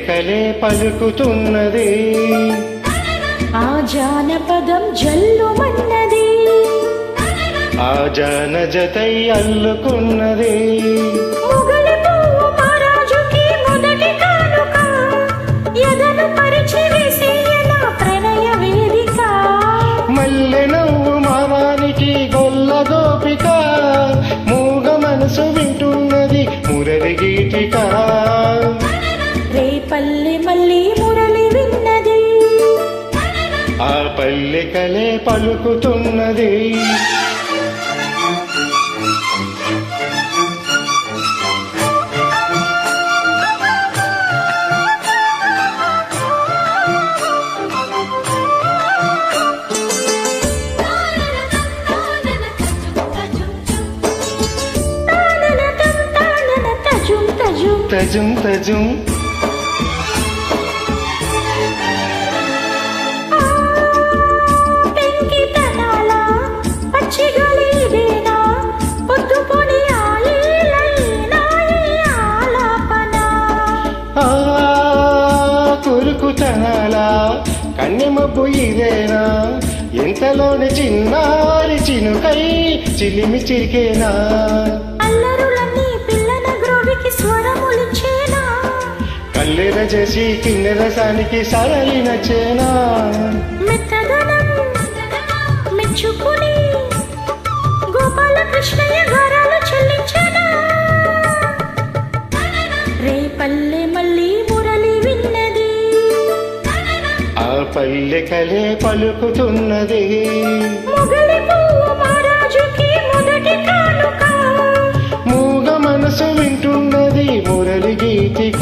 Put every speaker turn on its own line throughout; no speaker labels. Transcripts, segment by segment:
కలే పలుకుతున్నది,
ఆ జానపదం జల్లుమన్నది,
ఆ జాన జతై అల్లుకున్నది.
మొగలి పువ్వు మహారాజుకి మొదటి కానుక, ఎదను పరిచి వేసేయన ప్రణయ వేదిక.
మల్లె నవ్వు మావానికి గొల్ల గోపిక, మూగ మనసు వింటున్నది మురళి గీతిక.
రేపల్లి మళ్ళీ మురళి విన్నది,
ఆ పల్లె కలే పలుకుతున్నది. తజుం తజుం
పెంకితనాల పచ్చిగలి ఇదేనా, పొద్దుపోని ఆలాపన.
కురుకుతనాల కన్నెమబ్బు ఇదేనా, ఎంతలోని చిన్నారి చినుకై చిలిమి చిరికేనా.
అల్లరులన్నీ పిల్లన గ్రోవికి స్వరములిచ్చేనా,
కల్లెర చేసి కిన్నెరసానికి సరళి నచ్చేనా.
మెత్తదనం మెచ్చుకుని గోపాలకృష్ణయ్య గారాలు చెల్లించేనా. రేపల్లె మళ్ళీ మురళి విన్నది,
ఆ పల్లె కలే పలుకుతున్నది.
మొగలి పువ్వు మహారాజుకి మొదటి కానుక,
మూగ మనసు వింటున్నది మురళి గీతిక.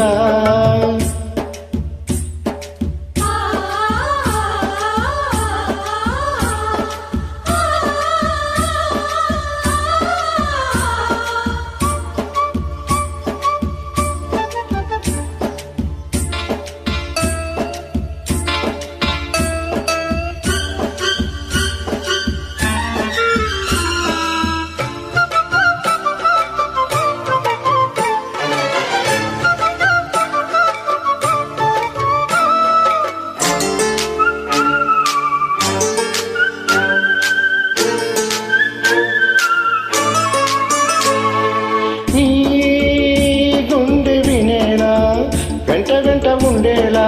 వెంట వెంట ఉండేలా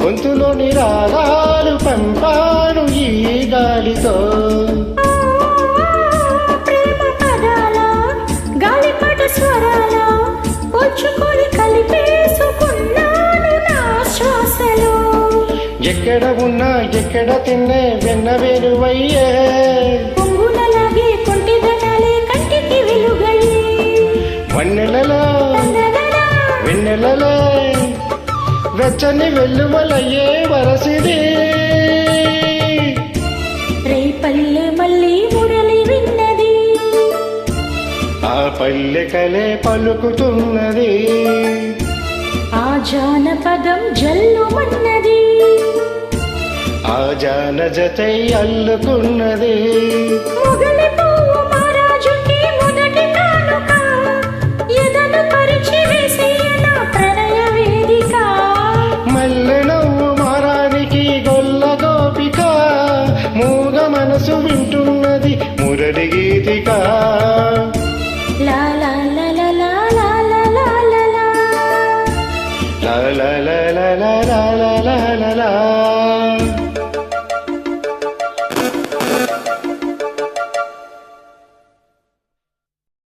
గొంతులోని రాగాలు పంపాను ఈ గాలితో.
ప్రేమ పదాల గాలిపట స్వరాల పోల్చుకొని కలిపేసుకున్నాను నా శ్వాసలో.
ఎక్కడ ఉన్నా ఎక్కడ తిన్నే వెన్న వేరువయ్యే,
పొంగునలాగే కొంటిదనాలే కంటికి వెలుగయ్యే.
వన్నెలలో వెన్నెలలో వెచ్చని వెల్లువలయ్యే వరసిది.
రేపల్లె మళ్ళీ మురళి విన్నది,
ఆ పల్లె కలే పలుకుతున్నది,
ఆ జానపదం జల్లుమన్నది,
ఆ జాన జతై అల్లుకున్నది.
మొగలి పువ్వు మహారాజుకి మొదటి కానుక, ఎదను పరిచి వేసేయన ప్రణయ వేదిక.
మల్లె నవ్వు మారానికి గొల్ల గోపిక, మూగ మనసు వింటున్నది మురళి గీతిక.
లా లా లా లా లా లా లా లా లా లా
లా లా లా లా లా లా లా లా.